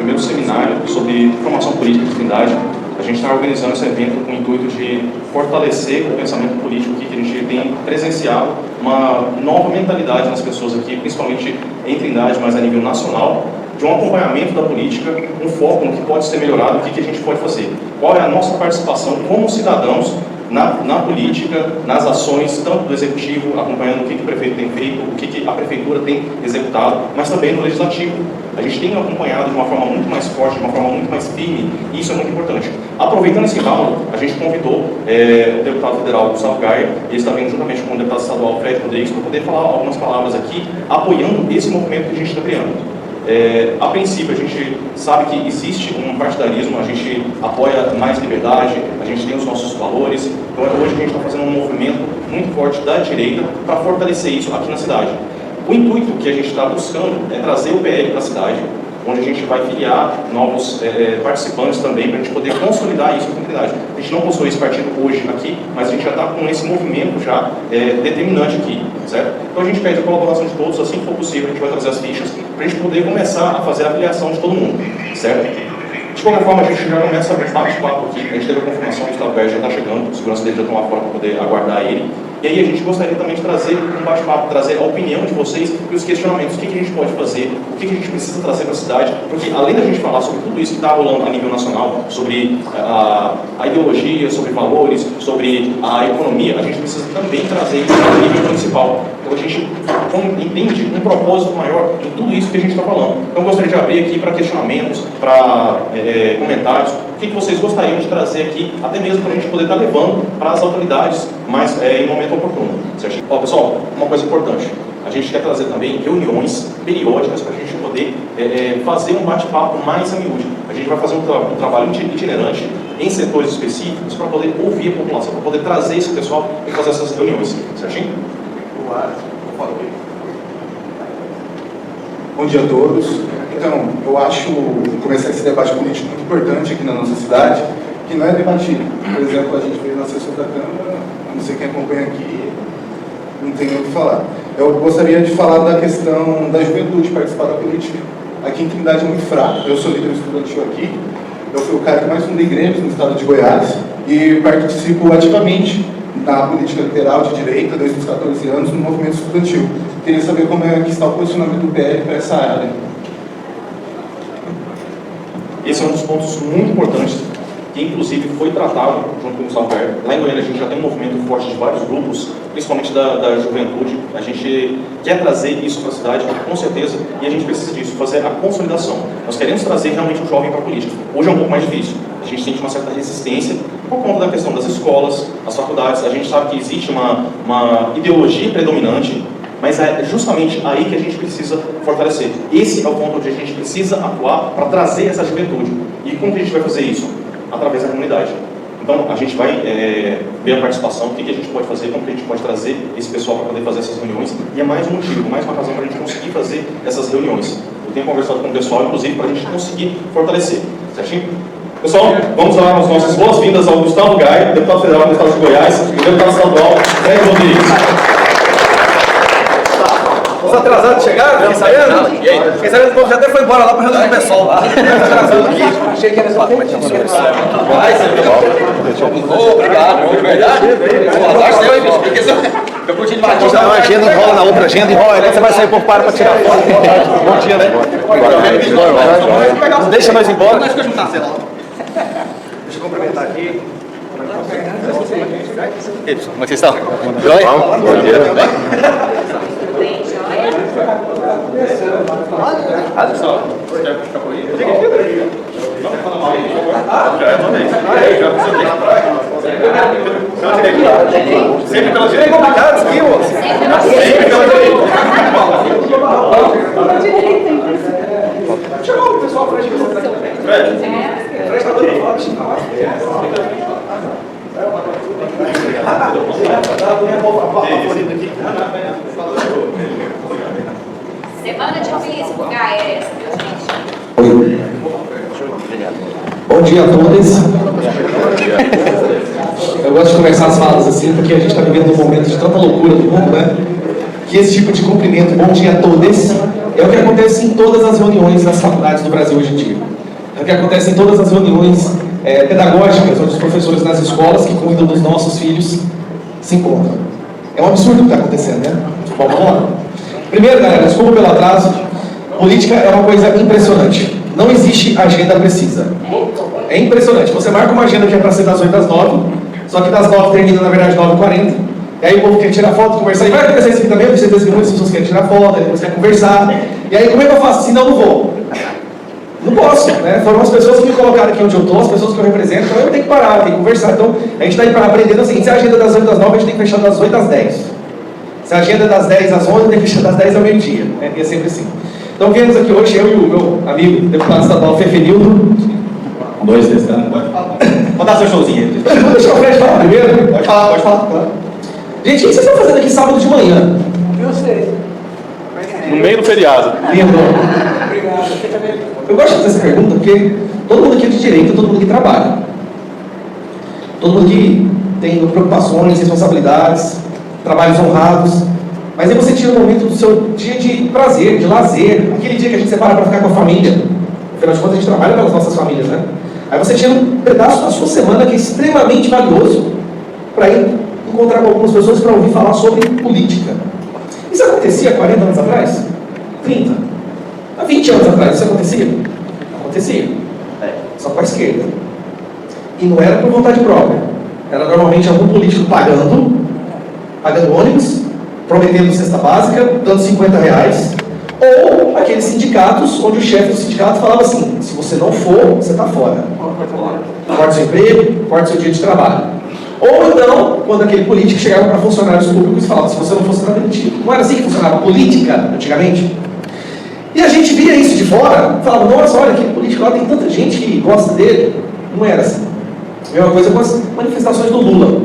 primeiro seminário sobre formação política de Trindade. A gente está organizando esse evento com o intuito de fortalecer o pensamento político aqui, que a gente tem presenciado uma nova mentalidade nas pessoas aqui, principalmente em Trindade, mas a nível nacional, de um acompanhamento da política, um foco no que pode ser melhorado, o que a gente pode fazer. Qual é a nossa participação como cidadãos na política, nas ações, tanto do Executivo, acompanhando o que o prefeito tem feito, o que a Prefeitura tem executado, mas também no Legislativo. A gente tem acompanhado de uma forma muito mais forte, de uma forma muito mais firme, e isso é muito importante. Aproveitando esse embalo, a gente convidou o deputado federal Gustavo Gaia, ele está vindo juntamente com o deputado estadual Fred Rodrigues, para poder falar algumas palavras aqui, apoiando esse movimento que a gente está criando. A princípio, a gente sabe que existe um partidarismo, a gente apoia mais liberdade, a gente tem os nossos valores, então hoje a gente está fazendo um movimento muito forte da direita para fortalecer isso aqui na cidade. O intuito que a gente está buscando é trazer o PL para a cidade, onde a gente vai filiar novos participantes também, para a gente poder consolidar isso com a comunidade. A gente não possui esse partido hoje aqui, mas a gente já está com esse movimento já determinante aqui, certo? Então a gente pede a colaboração de todos, assim que for possível, a gente vai trazer as fichas, para a gente poder começar a fazer a filiação de todo mundo, certo? De qualquer forma, a gente já começa a bate-papo aqui, a gente teve a confirmação de que o Gustavo Gaia já está chegando, a segurança dele já está lá fora para poder aguardar ele. E aí a gente gostaria também de trazer um bate-papo, trazer a opinião de vocês e os questionamentos, o que a gente pode fazer, o que a gente precisa trazer para a cidade, porque além da gente falar sobre tudo isso que está rolando a nível nacional, sobre a ideologia, sobre valores, sobre a economia, a gente precisa também trazer isso a nível municipal. Então a gente entende um propósito maior em tudo isso que a gente está falando. Então eu gostaria de abrir aqui para questionamentos, para comentários, o que vocês gostariam de trazer aqui, até mesmo para a gente poder estar levando para as autoridades, mas em momento oportuno. Ó, pessoal, uma coisa importante, a gente quer trazer também reuniões periódicas para a gente poder fazer um bate-papo mais a miúde. A gente vai fazer um trabalho itinerante em setores específicos para poder ouvir a população, para poder trazer esse pessoal e fazer essas reuniões, certinho? Bom dia a todos. Então, eu acho começar esse debate político muito importante aqui na nossa cidade, que não é debatido. Por exemplo, a gente veio na sessão da Câmara, não sei quem acompanha aqui, não tem o que falar. Eu gostaria de falar da questão da juventude participar da política. Aqui em Trindade é muito fraco. Eu sou líder estudantil aqui, eu fui o cara que mais fundei grêmios no estado de Goiás e participo ativamente na política liberal de direita desde os 14 anos no movimento estudantil. Queria saber como é que está o posicionamento do PL para essa área. Esse é um dos pontos muito importantes, que inclusive foi tratado junto com o Gustavo Gaia. Lá em Goiânia a gente já tem um movimento forte de vários grupos, principalmente da juventude. A gente quer trazer isso para a cidade, com certeza, e a gente precisa disso, fazer a consolidação. Nós queremos trazer realmente o jovem para a política. Hoje é um pouco mais difícil. A gente sente uma certa resistência por conta da questão das escolas, as faculdades. A gente sabe que existe uma ideologia predominante, mas é justamente aí que a gente precisa fortalecer. Esse é o ponto onde a gente precisa atuar para trazer essa juventude. E como que a gente vai fazer isso? Através da comunidade. Então, a gente vai ver a participação, o que a gente pode fazer, como que a gente pode trazer esse pessoal para poder fazer essas reuniões. E é mais um motivo, mais uma razão para a gente conseguir fazer essas reuniões. Eu tenho conversado com o pessoal, inclusive, para a gente conseguir fortalecer. Certinho? Pessoal, vamos dar as nossas boas-vindas ao Gustavo Gaia, deputado federal do estado de Goiás, e deputado estadual Fred Rodrigues. Os atrasados chegaram? Fiquei sabendo? E aí? Fiquei sabendo que o povo já até foi embora lá para reunir o pessoal lá. Achei que era só obrigado, de verdade. Eu curti demais. Uma agenda enrola na outra agenda, enrola, aí você vai sair por para tirar foto. Bom dia, né? Não deixa nós embora. Deixa eu juntar, sei lá. Deixa eu cumprimentar aqui. Como é que vocês estão? Joia? Bom dia. Sempre pela direita. Complicados aqui, moço. Sempre pela direita. Chegou o pessoal, Fred. Fred está dando foto. Semana de Feliz Gaia é essa, viu, gente? Bom dia a todos. Eu gosto de começar as falas assim, porque a gente está vivendo um momento de tanta loucura do mundo, né? Que esse tipo de cumprimento, bom dia a todos, é o que acontece em todas as reuniões das faculdades do Brasil hoje em dia. É o que acontece em todas as reuniões pedagógicas, onde os professores nas escolas que cuidam dos nossos filhos se encontram. É um absurdo o que está acontecendo, né? Bom, vamos lá. Primeiro, galera, desculpa pelo atraso. Política é uma coisa impressionante. Não existe agenda precisa. É impressionante. Você marca uma agenda que é para ser das 8 às 9, só que das 9 termina, na verdade, 9h40. E aí o povo quer tirar foto, conversar. E vai acontecer isso aqui também, eu tenho certeza que muitas pessoas querem tirar foto, aí depois querem conversar. E aí como é que eu faço? Se não vou. Não posso, né? Foram as pessoas que me colocaram aqui onde eu estou, as pessoas que eu represento, então eu tenho que parar, eu tenho que conversar. Então a gente está aí para aprender o seguinte: se a agenda é das 8 às 9, a gente tem que fechar das 8 às 10. Se a agenda é das 10 às 11, tem que fechar das 10 ao meio-dia. Né? E é sempre assim. Então viemos aqui hoje, eu e o meu amigo, deputado estadual Fefelildo. Dois desses, né? Pode dar seu showzinho. Vou deixar o Fred falar primeiro. Pode falar. Claro. Gente, o que vocês estão fazendo aqui sábado de manhã? Eu sei. No meio do feriado. Lindo. Obrigado. Você também. Eu gosto de fazer essa pergunta porque todo mundo aqui é de direito, todo mundo aqui trabalha. Todo mundo aqui tem preocupações, responsabilidades, trabalhos honrados. Mas aí você tira um momento do seu dia de prazer, de lazer, aquele dia que a gente separa para ficar com a família. Afinal de contas, a gente trabalha pelas nossas famílias, né? Aí você tira um pedaço da sua semana que é extremamente valioso para ir encontrar com algumas pessoas para ouvir falar sobre política. Isso acontecia 40 anos atrás? 30? Há 20 anos atrás isso acontecia? Acontecia. Só com a esquerda. E não era por vontade própria. Era normalmente algum político pagando ônibus, prometendo cesta básica, dando R$50, ou aqueles sindicatos onde o chefe do sindicato falava assim: se você não for, você está fora. Corta seu emprego, corta seu dia de trabalho. Ou então, quando aquele político chegava para funcionários públicos e falava: se você não for, você está demitido. Não era assim que funcionava a política antigamente? E a gente via isso de fora, falava: nossa, olha, aquele político lá tem tanta gente que gosta dele. Não era assim. A mesma coisa com as manifestações do Lula.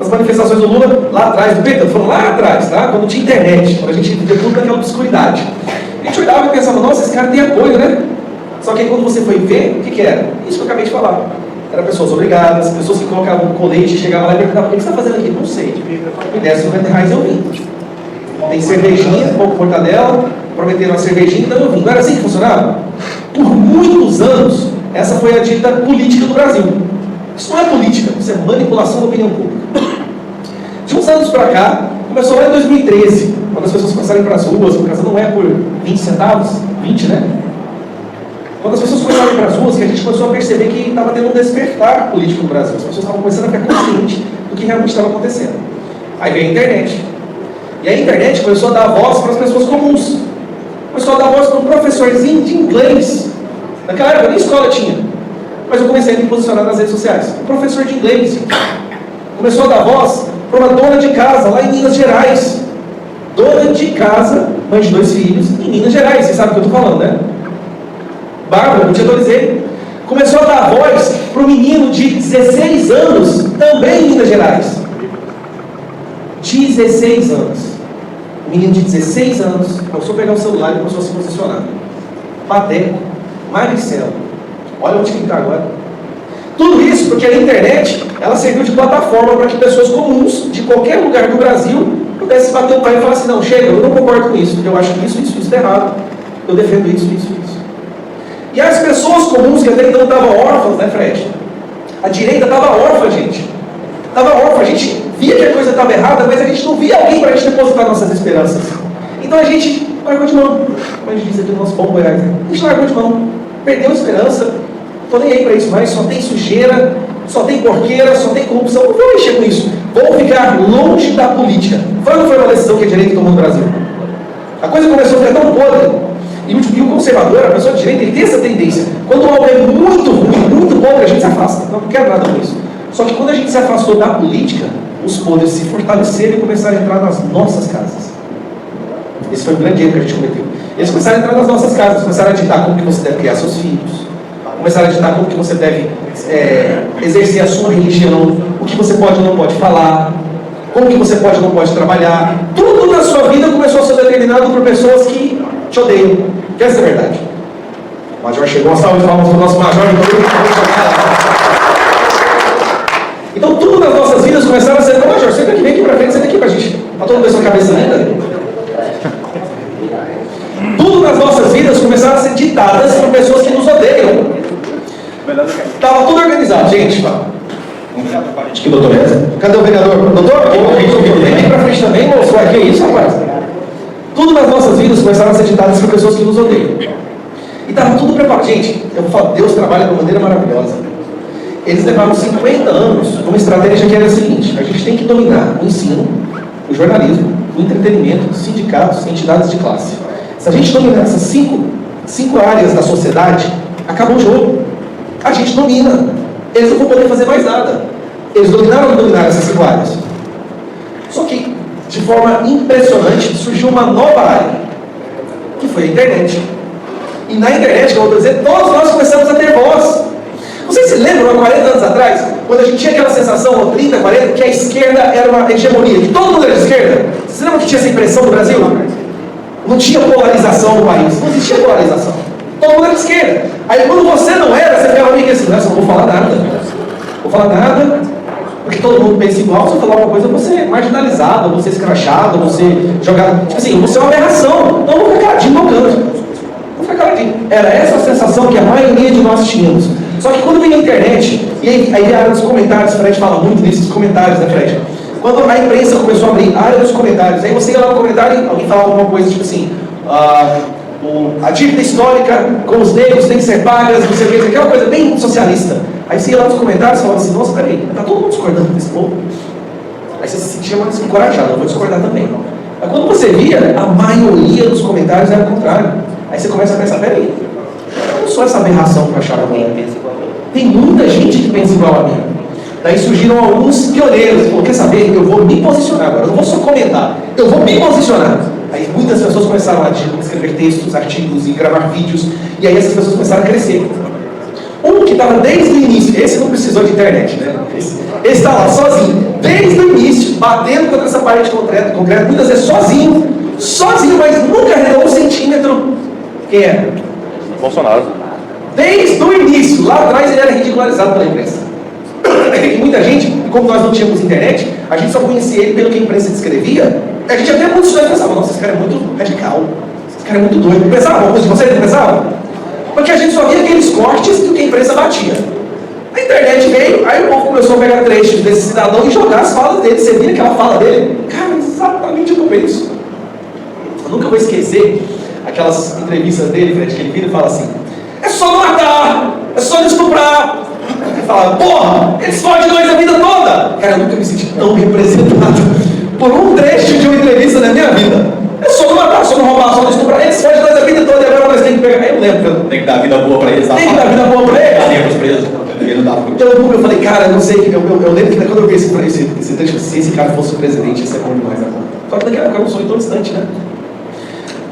As manifestações do Lula lá atrás, do PT, foram lá atrás, tá? Quando tinha internet, quando a gente via tudo naquela obscuridade. A gente olhava e pensava: nossa, esse cara tem apoio, né? Só que aí quando você foi ver, o que era? Isso que eu acabei de falar. Eram pessoas obrigadas, pessoas que colocavam um colete, chegavam lá e perguntavam: o que você está fazendo aqui? Não sei. Me desse R$50 eu vim. Tem cervejinha, pouco mortadela, prometeram uma cervejinha, então eu vim. Não era assim que funcionava? Por muitos anos, essa foi a dita política do Brasil. Isso não é política, isso é manipulação da opinião pública. De uns anos para cá, começou lá em 2013, quando as pessoas começaram a ir para as ruas, por causa não é por 20 centavos, 20, né? Quando as pessoas começaram a ir para as ruas, que a gente começou a perceber que estava tendo um despertar político no Brasil. As pessoas estavam começando a ficar conscientes do que realmente estava acontecendo. Aí veio a internet. E a internet começou a dar voz para as pessoas comuns. Começou a dar voz para um professorzinho de inglês. Naquela época nem escola tinha. Mas eu comecei a me posicionar nas redes sociais. Um professor de inglês. Começou a dar voz para uma dona de casa lá em Minas Gerais. Dona de casa, mãe de 2 filhos, em Minas Gerais. Vocês sabem o que eu estou falando, né? Bárbara, eu te atualizei. Começou a dar voz para um menino de 16 anos, também em Minas Gerais. 16 anos. Um menino de 16 anos começou a pegar o celular e começou a se posicionar. Pateco, Maricelo. Olha onde que está agora. Tudo isso porque a internet, ela serviu de plataforma para que pessoas comuns, de qualquer lugar do Brasil, pudessem bater o pé e falar assim: não, chega, eu não concordo com isso, eu acho que isso está errado, eu defendo isso. E as pessoas comuns que até então estavam órfãs, né, Fred? A direita estava órfã, gente. Estava órfã, a gente via que a coisa estava errada, mas a gente não via alguém para a gente depositar nossas esperanças. Então a gente largou de mão. Como a gente diz aqui no nosso bom Goiás, a gente largou de mão. Perdeu a esperança. Estou nem aí para isso mais, só tem sujeira, só tem porqueira, só tem corrupção. Não vou mexer com isso. Vou ficar longe da política. Foi uma decisão que a direita tomou no Brasil. A coisa começou a ficar tão podre. E o conservador, a pessoa de direita, ele tem essa tendência. Quando algo é muito ruim, muito podre, a gente se afasta. Não quero nada com isso. Só que quando a gente se afastou da política, os podres se fortaleceram e começaram a entrar nas nossas casas. Esse foi o grande erro que a gente cometeu. Eles começaram a entrar nas nossas casas, começaram a ditar como que você deve criar seus filhos, começaram a ditar como que você deve exercer a sua religião, o que você pode ou não pode falar, como que você pode ou não pode trabalhar. Tudo na sua vida começou a ser determinado por pessoas que te odeiam. Que essa é a verdade. O Major chegou, uma salva de palmas para o nosso Major. Então tudo nas nossas vidas começaram a ser: não, Major, senta aqui, vem aqui pra frente, senta aqui pra gente. Tá todo mundo com a cabeça linda? Tudo nas nossas vidas começaram a ser ditadas por pessoas que nos odeiam. Estava tudo organizado, gente. Acho que o doutor Reza. Cadê o vereador? Doutor? Vem aqui pra frente também, moço. Que isso, rapaz? Tudo nas nossas vidas começaram a ser ditadas por pessoas que nos odeiam. E estava tudo preparado. Gente, eu vou falar, Deus trabalha de uma maneira maravilhosa. Eles levaram 50 anos uma estratégia que era a seguinte: a gente tem que dominar o ensino, o jornalismo, o entretenimento, sindicatos, entidades de classe. Se a gente dominar essas cinco áreas da sociedade, acabou o jogo. A gente domina. Eles não vão poder fazer mais nada. Eles dominaram essas 5 áreas. Só que, de forma impressionante, surgiu uma nova área, que foi a internet. E na internet, como eu vou dizer, todos nós começamos a ter voz. Vocês se lembram, há 40 anos atrás, quando a gente tinha aquela sensação, ou 30, 40, que a esquerda era uma hegemonia, que todo mundo era de esquerda? Vocês lembram que tinha essa impressão no Brasil? Não tinha polarização no país, não existia polarização. Todo mundo era de esquerda. Aí quando você não era, você ficava meio que assim, nossa, não vou falar nada. Vou falar nada, porque todo mundo pensa igual. Se eu falar uma coisa, eu vou ser marginalizado, eu vou ser escrachado, eu vou ser jogado. Tipo assim, eu vou ser uma aberração. Então eu vou ficar caladinho no canto. Vou ficar caladinho. Era essa a sensação que a maioria de nós tínhamos. Só que quando veio a internet, e aí a área dos comentários, Fred fala muito desses comentários, né, Fred? Quando a imprensa começou a abrir a área dos comentários, aí você ia lá no comentário e alguém falava alguma coisa tipo assim, a dívida histórica com os negros tem que ser pagas, não sei o que, aquela coisa bem socialista. Aí você ia lá nos comentários e falava assim, nossa, peraí, tá todo mundo discordando desse povo? Aí você se sentia mais encorajado, eu vou discordar também. Mas quando você via, a maioria dos comentários era o contrário. Aí você começa a pensar, peraí, eu não sou essa aberração que eu achava que eu penso igual a mim. Tem muita gente que pensa igual a mim. Daí surgiram alguns pioneiros, falou, quer saber, eu vou me posicionar agora, eu não vou só comentar, eu vou me posicionar. Aí muitas pessoas começaram a escrever textos, artigos e gravar vídeos, e aí essas pessoas começaram a crescer. Um que estava desde o início, esse não precisou de internet, né? Esse está lá sozinho, desde o início, batendo contra essa parede de concreto, muitas vezes sozinho, mas nunca arredou 1 centímetro. Quem é? Bolsonaro. Desde o início, lá atrás ele era ridicularizado pela imprensa. E muita gente, como nós não tínhamos internet, a gente só conhecia ele pelo que a imprensa descrevia. A gente até muitos estudantes pensavam, nossa, esse cara é muito radical, esse cara é muito doido. Pensava uma coisa de vocês, não pensavam? Porque a gente só via aqueles cortes do que a imprensa batia. A internet veio, aí o povo começou a pegar trechos desse cidadão e jogar as falas dele. Você via aquela fala dele? Cara, exatamente o que eu penso. Eu nunca vou esquecer aquelas entrevistas dele, Fred, que ele vira e fala assim, é só não matar, é só não estuprar. Ele fala, porra, eles fodem nós a vida toda. Cara, eu nunca me senti tão representado por um trecho de uma entrevista na minha vida. É só não matar, só não roubar, só não estuprar. Eles fodem nós a vida toda e agora nós temos que pegar. Aí eu lembro, Tem que dar vida boa pra eles. tem que dar vida boa pra eles. presos. Então eu falei, cara, eu não sei, eu lembro que quando eu vi esse trecho, se esse cara fosse o presidente, isso é bom demais agora. Só que naquela época eu não sou tão distante, né?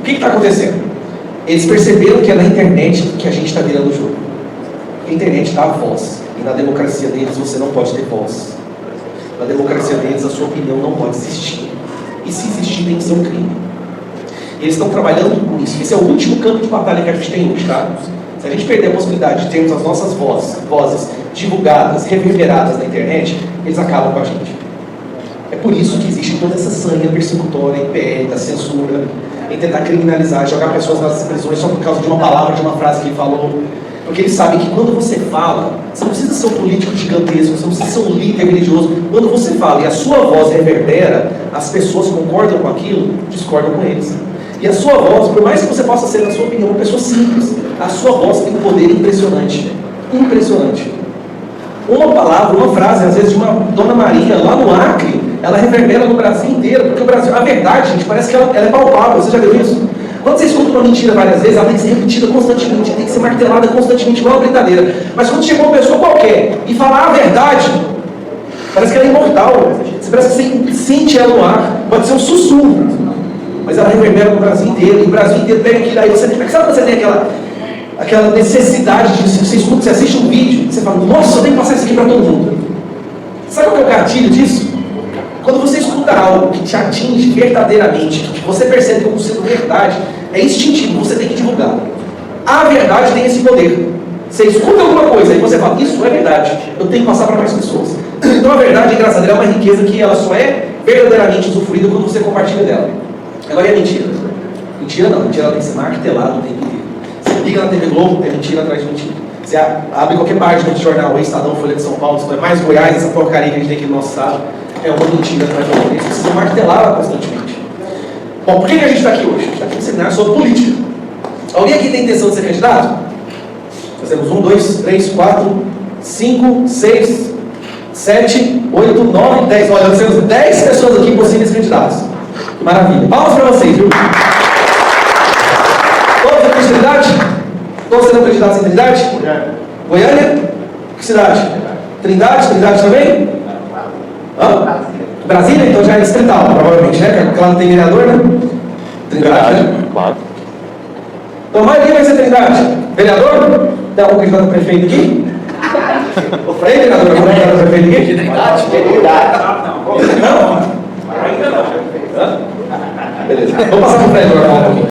O que está acontecendo? Eles perceberam que é na internet que a gente está virando o jogo. A internet dá voz. E na democracia deles você não pode ter voz. Na democracia deles a sua opinião não pode existir. E se existir tem que ser um crime. E eles estão trabalhando com isso. Esse é o último campo de batalha que a gente tem hoje, tá? Se a gente perder a possibilidade de termos as nossas vozes divulgadas, reverberadas na internet, eles acabam com a gente. É por isso que existe toda essa sanha persecutória, PL, da censura, em tentar criminalizar, jogar pessoas nas prisões só por causa de uma palavra, de uma frase que ele falou. Porque eles sabem que quando você fala, você não precisa ser um político gigantesco, você não precisa ser um líder religioso. Quando você fala e a sua voz reverbera, as pessoas concordam com aquilo, discordam com eles. E a sua voz, por mais que você possa ser, na sua opinião, uma pessoa simples, a sua voz tem um poder impressionante. Impressionante. Uma palavra, uma frase, às vezes de uma Dona Maria, lá no Acre, ela reverbera no Brasil inteiro, porque o Brasil, a verdade, gente, parece que ela é palpável. Você já viu isso? Quando você escuta uma mentira várias vezes, ela tem que ser repetida constantemente, tem que ser martelada constantemente, igual a brincadeira. Mas quando chega uma pessoa qualquer e falar a verdade, parece que ela é imortal. Você parece que você sente ela no ar. Pode ser um sussurro, mas ela reverbera no Brasil inteiro. E o Brasil inteiro pega aquilo aí. Sabe quando você tem aquela necessidade de, você escuta, você assiste um vídeo, você fala, nossa, eu tenho que passar isso aqui para todo mundo. Sabe qual é o gatilho disso? Quando você escuta algo que te atinge verdadeiramente, que você percebe como sendo verdade, é instintivo, você tem que divulgar. A verdade tem esse poder. Você escuta alguma coisa e você fala, isso é verdade, eu tenho que passar para mais pessoas. Então a verdade, engraçada, é uma riqueza que ela só é verdadeiramente usufruída quando você compartilha dela. Agora é mentira. Mentira não, mentira ela tem que ser martelada o tempo inteiro. Você liga na TV Globo, é mentira atrás de mentira. Você abre qualquer página de jornal, o Estadão, Folha de São Paulo, se não é mais Goiás, essa porcaria que a gente tem aqui no nosso estado, é uma mentira atrás de outra. Eles precisam martelá-la constantemente. Bom, por que a gente está aqui hoje? A gente está aqui no seminário sobre política. Alguém aqui tem intenção de ser candidato? Fazemos 1, 2, 3, 4, 5, 6, 7, 8, 9, 10. Olha, nós temos 10 pessoas aqui possíveis candidatos. Que maravilha. Palmas para vocês, viu? Todos aqui de Trindade? Todos serão candidatos em Trindade? Goiânia? Que cidade? Trindade? Trindade também? Hã? Brasília? Então já é distrital, provavelmente, né? Porque lá não tem vereador, né? Trindade, né? Claro. Então a maioria vai ser Trindade. Vereador? Tem algum candidato a prefeito aqui? O Frei, vereador, algum candidato a prefeito aqui? Trindade? Não? Hã? Beleza. Vou passar para o Frei agora um pouquinho.